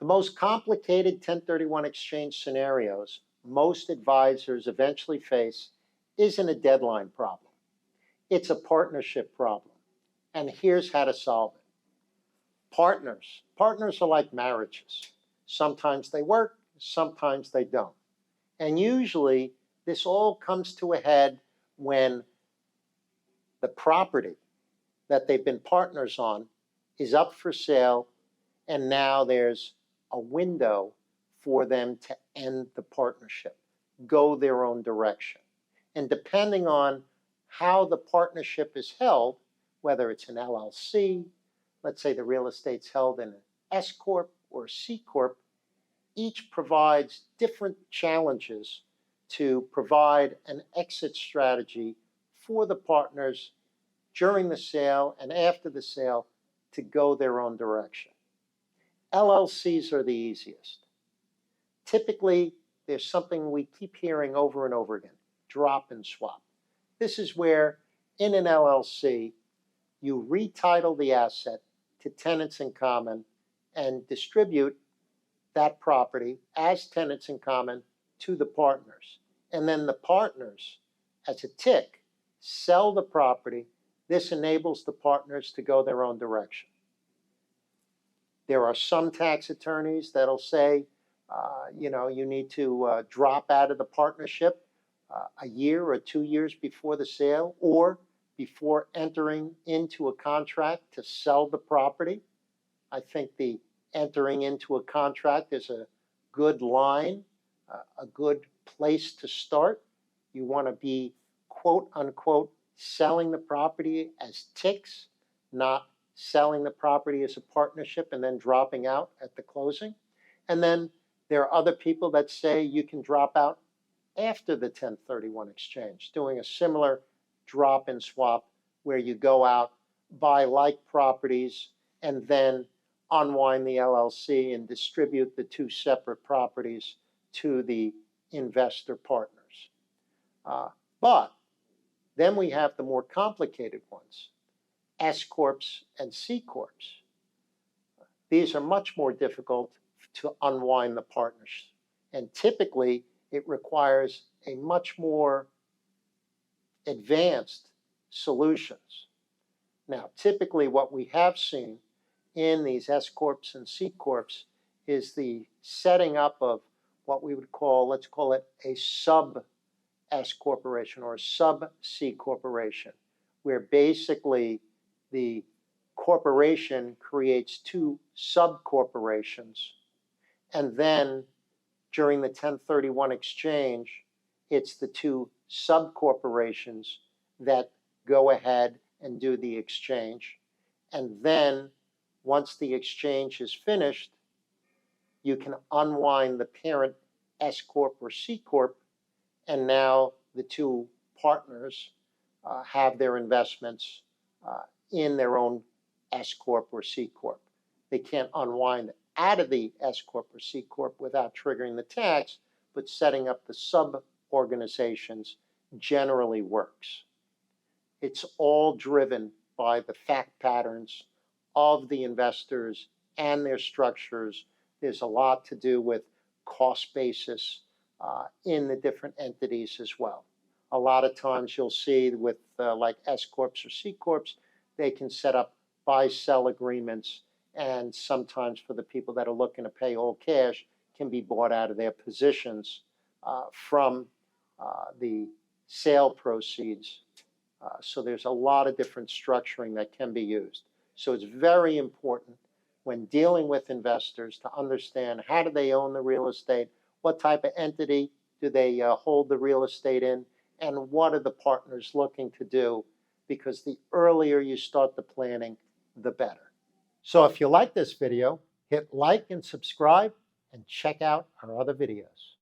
The most complicated 1031 exchange scenarios most advisors eventually face isn't a deadline problem. It's a partnership problem. And here's how to solve it. Partners are like marriages. Sometimes they work, sometimes they don't. And usually this all comes to a head when the property that they've been partners on is up for sale, and now there's a window for them to end the partnership, go their own direction. And depending on how the partnership is held, whether it's an LLC, let's say the real estate's held in an S Corp or a C Corp, each provides different challenges to provide an exit strategy for the partners during the sale and after the sale to go their own direction. LLCs are the easiest. Typically, there's something we keep hearing over and over again, drop and swap. This is where, in an LLC, you retitle the asset to tenants in common and distribute that property as tenants in common to the partners. And then the partners, as a tick, sell the property. This enables the partners to go their own direction. There are some tax attorneys that'll say, you need to drop out of the partnership a year or 2 years before the sale or before entering into a contract to sell the property. I think the entering into a contract is a good line, a good place to start. You want to be, quote unquote, selling the property as ticks, not selling the property as a partnership and then dropping out at the closing. And then there are other people that say you can drop out after the 1031 exchange, doing a similar drop and swap where you go out, buy like properties, and then unwind the LLC and distribute the two separate properties to the investor partners. But then we have the more complicated ones, S Corps and C Corps. These are much more difficult to unwind the partners. And typically, it requires a much more advanced solutions. Now, typically what we have seen in these S Corps and C Corps is the setting up of what we would call, let's call it a sub-S corporation or a sub-C corporation, where basically the corporation creates two sub-corporations, and then during the 1031 exchange, it's the two sub-corporations that go ahead and do the exchange. And then once the exchange is finished, you can unwind the parent S Corp or C Corp, and now the two partners have their investments in their own S Corp or C Corp. They can't unwind out of the S Corp or C Corp without triggering the tax, but setting up the sub-organizations generally works. It's all driven by the fact patterns of the investors and their structures. There's a lot to do with cost basis in the different entities as well. A lot of times you'll see with like S Corps or C Corps, they can set up buy-sell agreements, and sometimes for the people that are looking to pay all cash, can be bought out of their positions from the sale proceeds. So there's a lot of different structuring that can be used. So it's very important when dealing with investors to understand how do they own the real estate, what type of entity do they hold the real estate in, and what are the partners looking to do, because the earlier you start the planning, the better. So if you like this video, hit like and subscribe and check out our other videos.